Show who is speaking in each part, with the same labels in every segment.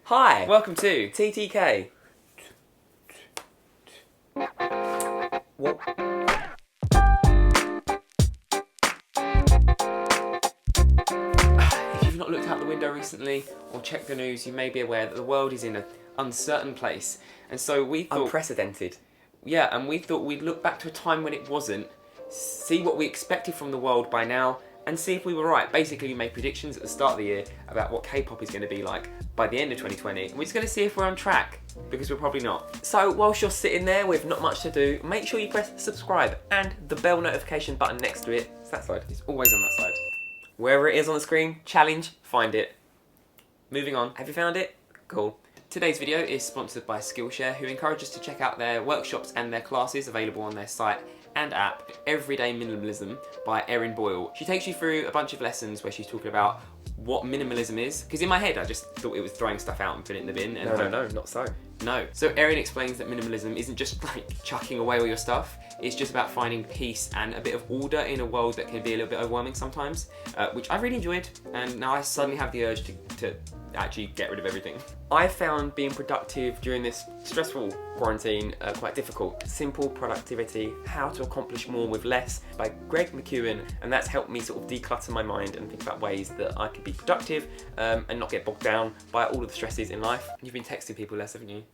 Speaker 1: Hi,
Speaker 2: Welcome to
Speaker 1: TTK. What?
Speaker 2: If you've not looked out the window recently or checked the news, you may be aware that the world is in an uncertain place. And so we thought,
Speaker 1: Unprecedented.
Speaker 2: and we thought we'd look back to a time when it wasn't, see what we expected from the world by now, and see if we were right. Basically, we made predictions at the start of the year about what K-pop is going to be like by the end of 2020. And we're just going to see if we're on track, because we're probably not.
Speaker 1: So whilst you're sitting there with not much to do, make sure you press subscribe and the bell notification button next to it. It's that side.
Speaker 2: It's always on that side.
Speaker 1: Wherever it is on the screen, challenge, find it. Moving on. Have you found it? Cool.
Speaker 2: Today's video is sponsored by Skillshare, who encourage us to check out their workshops and their classes available on their site and app, Everyday Minimalism by Erin Boyle. She takes you through a bunch of lessons where she's talking about what minimalism is, because in my head I just thought it was throwing stuff out and putting it in the bin. And
Speaker 1: No, not so.
Speaker 2: No. So Erin explains that minimalism isn't just like chucking away all your stuff, it's just about finding peace and a bit of order in a world that can be a little bit overwhelming sometimes, which I really enjoyed, and now I suddenly have the urge to actually get rid of everything.
Speaker 1: I found being productive during this stressful quarantine quite difficult. Simple Productivity, How to Accomplish More with Less by Greg McEwen, and that's helped me sort of declutter my mind and think about ways that I could be productive and not get bogged down by all of the stresses in life.
Speaker 2: You've been texting people less, haven't you?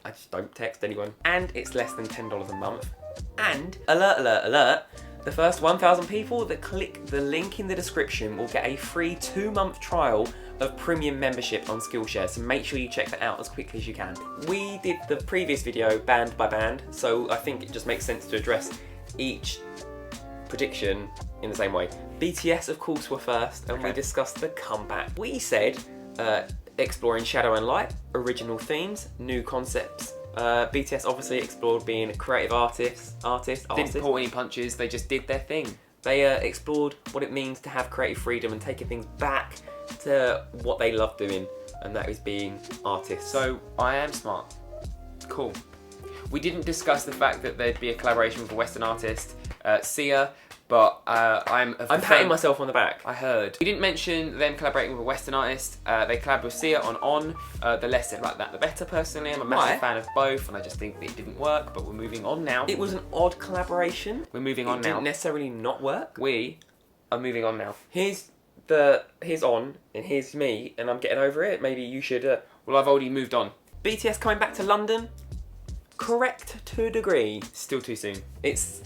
Speaker 1: I just don't text anyone. And it's less than $10 a month. And, alert, alert, alert, the first 1,000 people that click the link in the description will get a free 2-month trial of premium membership on Skillshare, so make sure you check that out as quickly as you can. We did the previous video band by band, so I think it just makes sense to address each prediction in the same way. BTS, of course, were first, and we discussed the comeback. We said exploring shadow and light, original themes, new concepts. BTS obviously explored being creative artists.
Speaker 2: Didn't pull any punches, they just did their thing.
Speaker 1: They explored what it means to have creative freedom and taking things back to what they love doing, and that is being artists.
Speaker 2: So, I am smart. Cool. We didn't discuss the fact that there'd be a collaboration with a Western artist, Sia, but I'm
Speaker 1: patting myself on the back.
Speaker 2: I heard. We didn't mention them collaborating with a Western artist. They collabed with Sia on. The less said like that, the better, personally. I'm a massive fan of both, and I just think that it didn't work, but we're moving on now.
Speaker 1: It was an odd collaboration.
Speaker 2: We're moving on now.
Speaker 1: It didn't necessarily not work.
Speaker 2: We are moving on now.
Speaker 1: Here's on, and here's me, and I'm getting over it. Maybe you should...
Speaker 2: Well, I've already moved on.
Speaker 1: BTS coming back to London. Correct to a degree.
Speaker 2: Still too soon.
Speaker 1: It's...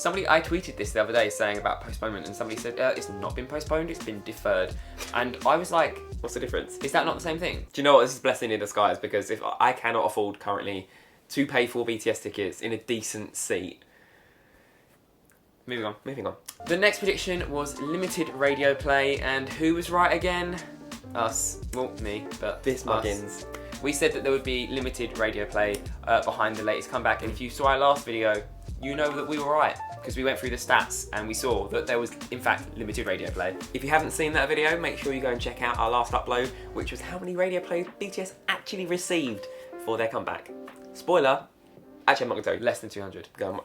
Speaker 2: I tweeted this the other day saying about postponement, and somebody said, it's not been postponed, it's been deferred. And I was like,
Speaker 1: what's the difference?
Speaker 2: Is that not the same thing?
Speaker 1: Do you know what? This is blessing in disguise, because if I cannot afford currently to pay for BTS tickets in a decent seat.
Speaker 2: Moving on. The next prediction was limited radio play, and who was right again? Us. Well, me, but
Speaker 1: this Muggins.
Speaker 2: We said that there would be limited radio play behind the latest comeback, and if you saw our last video, you know that we were right, because we went through the stats and we saw that there was, in fact, limited radio play.
Speaker 1: If you haven't seen that video, make sure you go and check out our last upload, which was how many radio plays BTS actually received for their comeback. Spoiler, actually I'm not going to tell you.
Speaker 2: Less than 200.
Speaker 1: Go on.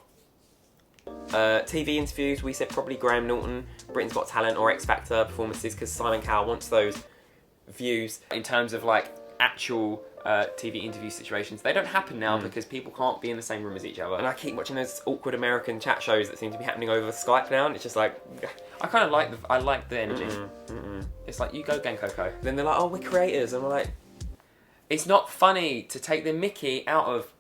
Speaker 1: TV interviews, we said probably Graham Norton, Britain's Got Talent or X Factor performances, because Simon Cowell wants those views.
Speaker 2: In terms of like actual TV interview situations, they don't happen now because people can't be in the same room as each other.
Speaker 1: And I keep watching those awkward American chat shows that seem to be happening over Skype now, and it's just like...
Speaker 2: I kind of like the energy. It's like, you go Gen Coco.
Speaker 1: Then they're like, oh, we're creators, and we're like...
Speaker 2: It's not funny to take the mickey out of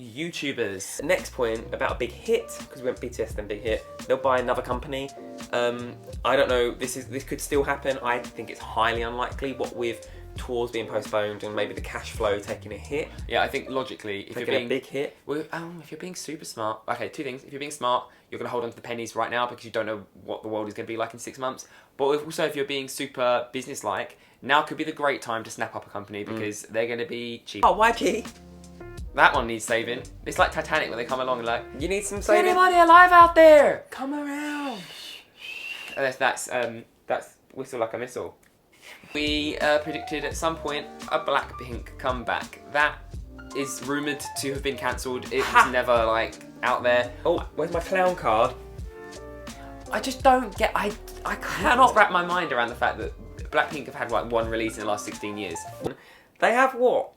Speaker 2: YouTubers.
Speaker 1: Next point about a big hit, because we went BTS then big hit, they'll buy another company. I don't know, this could still happen. I think it's highly unlikely, what with tours being postponed and maybe the cash flow taking a hit.
Speaker 2: Yeah, I think logically, if you're being
Speaker 1: a big hit.
Speaker 2: Well, if you're being super smart, okay, two things. If you're being smart, you're going to hold on to the pennies right now because you don't know what the world is going to be like in 6 months. But also, if you're being super business-like, now could be the great time to snap up a company because they're going to be cheap.
Speaker 1: Oh, YG.
Speaker 2: That one needs saving. It's like Titanic when they come along and like,
Speaker 1: you need some
Speaker 2: is
Speaker 1: saving.
Speaker 2: anybody alive out there? Come around. That's Whistle Like a Missile. We predicted at some point a Blackpink comeback. That is rumoured to have been cancelled. It was never like out there.
Speaker 1: Oh, where's my clown card?
Speaker 2: I just don't get. I cannot wrap my mind around the fact that Blackpink have had like one release in the last 16 years.
Speaker 1: They have what?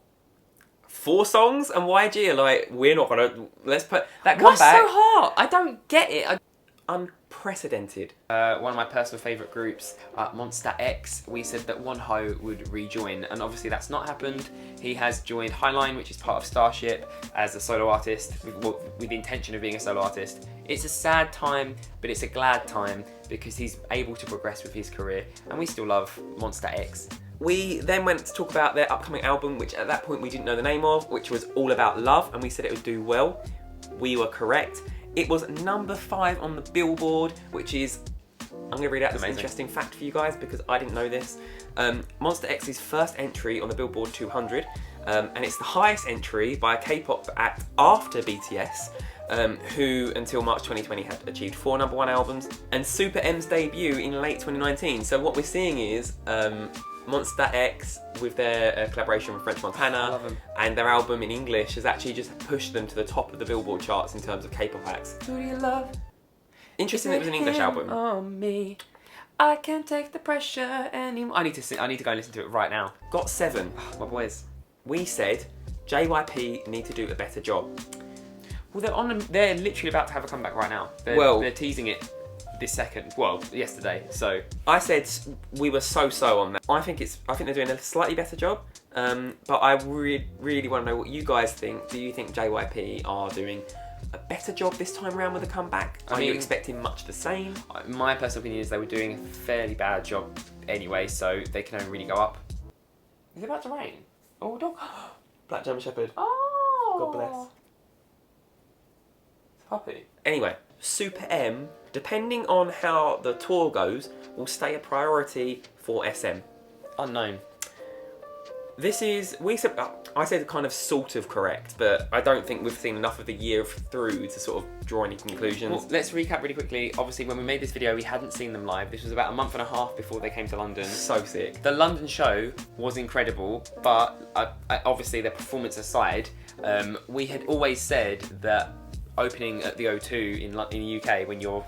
Speaker 1: 4 songs, and YG are like, we're not gonna. Let's put that
Speaker 2: What's
Speaker 1: comeback.
Speaker 2: so hard? I don't get it.
Speaker 1: Unprecedented.
Speaker 2: One of my personal favourite groups, Monster X, we said that Wonho would rejoin, and obviously that's not happened. He has joined Highline, which is part of Starship, as a solo artist, with the intention of being a solo artist. It's a sad time, but it's a glad time, because he's able to progress with his career, and we still love Monster X.
Speaker 1: We then went to talk about their upcoming album, which at that point we didn't know the name of, which was All About Love, and we said it would do well. We were correct. It was number 5 on the Billboard, which is, I'm going to read out this interesting fact for you guys because I didn't know this. Monster X's first entry on the Billboard 200, and it's the highest entry by a K-pop act after BTS, who until March 2020 had achieved 4 number 1 albums, and Super M's debut in late 2019. So what we're seeing is Monster X, with their collaboration with French Montana, and their album in English, has actually just pushed them to the top of the Billboard charts in terms of K-pop acts.
Speaker 2: Who do you love?
Speaker 1: Interesting that it was an English album.
Speaker 2: On me. I can't take the pressure anymore. I need to go and listen to it right now.
Speaker 1: Got 7.
Speaker 2: My boys.
Speaker 1: We said JYP need to do a better job.
Speaker 2: Well, they're literally about to have a comeback right now. They're teasing it this second. Well, yesterday. So
Speaker 1: I said we were so on that. I think they're doing a slightly better job. But I really want to know what you guys think. Do you think JYP are doing a better job this time around with a comeback? Are you expecting much the same?
Speaker 2: My personal opinion is they were doing a fairly bad job anyway, so they can only really go up. Is it about to rain? Oh, dog.
Speaker 1: Black German Shepherd.
Speaker 2: Oh.
Speaker 1: God bless.
Speaker 2: It's a puppy.
Speaker 1: Anyway, Super M, depending on how the tour goes, will stay a priority for SM.
Speaker 2: Unknown.
Speaker 1: I said kind of sort of correct, but I don't think we've seen enough of the year through to sort of draw any conclusions.
Speaker 2: Well, let's recap really quickly. Obviously, when we made this video, we hadn't seen them live. This was about a month and a half before they came to London.
Speaker 1: So sick.
Speaker 2: The London show was incredible, but obviously their performance aside, we had always said that opening at the O2 in the UK when you're,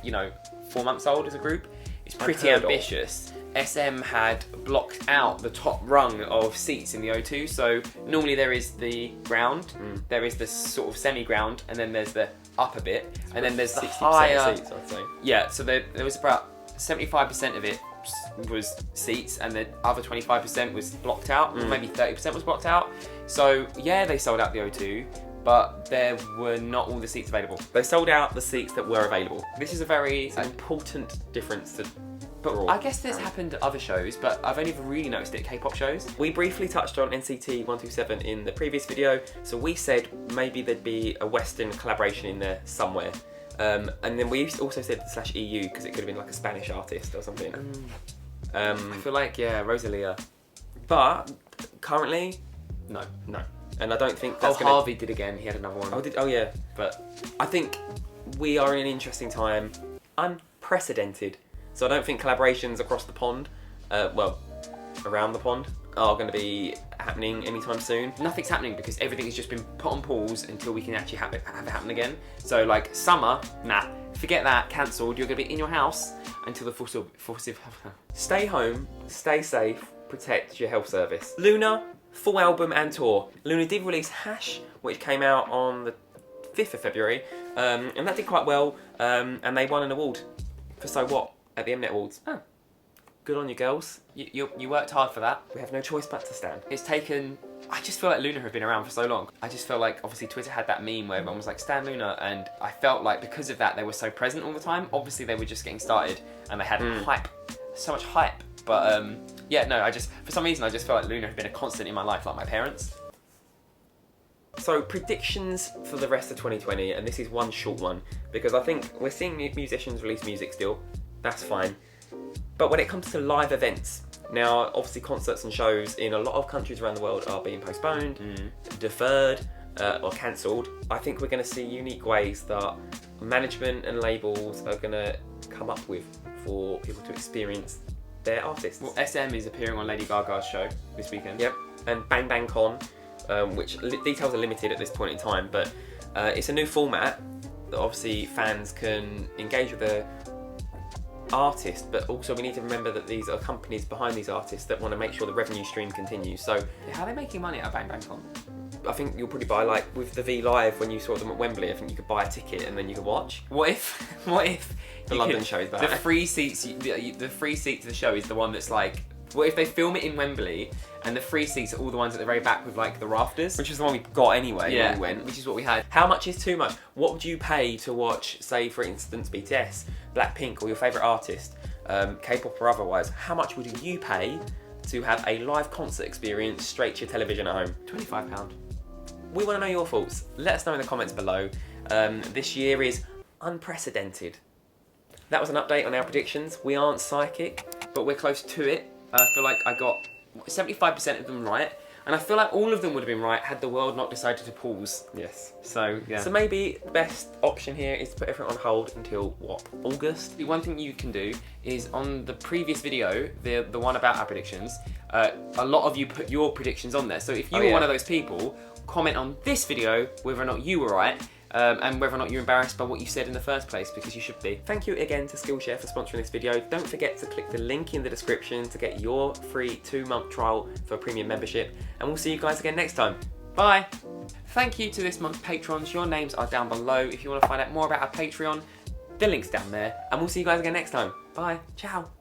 Speaker 2: 4 months old as a group, is pretty ambitious. SM had blocked out the top rung of seats in the O2, so normally there is the ground, there is the sort of semi-ground, and then there's the upper bit, and then there's the 60%
Speaker 1: higher seats, I'd say.
Speaker 2: Yeah, so there was about 75% of it was seats, and the other 25% was blocked out, or maybe 30% was blocked out. So yeah, they sold out the O2, but there were not all the seats available.
Speaker 1: They sold out the seats that were available.
Speaker 2: This is a very
Speaker 1: important difference to.
Speaker 2: But I guess this happened at other shows, but I've only really noticed it at K-pop shows.
Speaker 1: We briefly touched on NCT 127 in the previous video, so we said maybe there'd be a Western collaboration in there somewhere. And then we also said /EU because it could have been like a Spanish artist or something.
Speaker 2: I feel like, yeah, Rosalia.
Speaker 1: But currently,
Speaker 2: no.
Speaker 1: And I don't think that's
Speaker 2: Harvey did again, he had another one.
Speaker 1: Oh yeah, but I think we are in an interesting time, unprecedented. So I don't think collaborations across the pond, around the pond, are going to be happening anytime soon.
Speaker 2: Nothing's happening because everything has just been put on pause until we can actually have it happen again. So like summer, nah, forget that, cancelled. You're going to be in your house until the foreseeable.
Speaker 1: Stay home, stay safe, protect your health service. Luna, full album and tour. Luna did release Hash, which came out on the 5th of February, and that did quite well, and they won an award for So What at the Mnet Awards.
Speaker 2: Oh.
Speaker 1: Good on you, girls.
Speaker 2: You worked hard for that.
Speaker 1: We have no choice but to stand.
Speaker 2: It's taken... I just feel like Luna have been around for so long. I just feel like, obviously, Twitter had that meme where everyone was like, Stan Luna, and I felt like because of that, they were so present all the time. Obviously, they were just getting started, and they had hype. So much hype. But, for some reason, I just felt like Luna have been a constant in my life, like my parents.
Speaker 1: So, predictions for the rest of 2020, and this is one short one, because I think we're seeing musicians release music still. That's fine. But when it comes to live events, now obviously concerts and shows in a lot of countries around the world are being postponed, deferred, or cancelled. I think we're going to see unique ways that management and labels are going to come up with for people to experience their artists.
Speaker 2: Well, SM is appearing on Lady Gaga's show this weekend.
Speaker 1: Yep, and bangbangcon, which details are limited at this point in time, but it's a new format that obviously fans can engage with the artist, but also we need to remember that these are companies behind these artists that want to make sure the revenue stream continues. So
Speaker 2: How are they making money out of bangbangcon?
Speaker 1: I think you'll probably buy, like with the V Live when you saw them at Wembley, I think you could buy a ticket and then you could watch.
Speaker 2: What if
Speaker 1: The London show is
Speaker 2: the
Speaker 1: that.
Speaker 2: free seats, the free seat to the show is the one that's like, what if they film it in Wembley and the free seats are all the ones at the very back with like the rafters?
Speaker 1: Which is the one we got anyway when we went.
Speaker 2: Which is what we had.
Speaker 1: How much is too much? What would you pay to watch, say for instance, BTS, Blackpink, or your favourite artist, K-pop or otherwise? How much would you pay to have a live concert experience straight to your television at home?
Speaker 2: £25.
Speaker 1: We want to know your thoughts. Let us know in the comments below. This year is unprecedented. That was an update on our predictions. We aren't psychic, but we're close to it. I feel like I got 75% of them right, and I feel like all of them would have been right had the world not decided to pause. Yes.
Speaker 2: So, yeah.
Speaker 1: So maybe the best option here is to put everything on hold until, what, August?
Speaker 2: The one thing you can do is on the previous video, the one about our predictions, a lot of you put your predictions on there. So if you were one of those people, comment on this video whether or not you were right, and whether or not you're embarrassed by what you said in the first place, because you should be.
Speaker 1: Thank you again to Skillshare for sponsoring this video. Don't forget to click the link in the description to get your free 2-month trial for a premium membership, and we'll see you guys again next time. Bye!
Speaker 2: Thank you to this month's patrons. Your names are down below. If you want to find out more about our Patreon,
Speaker 1: The link's down there, and we'll see you guys again next time. Bye. Ciao.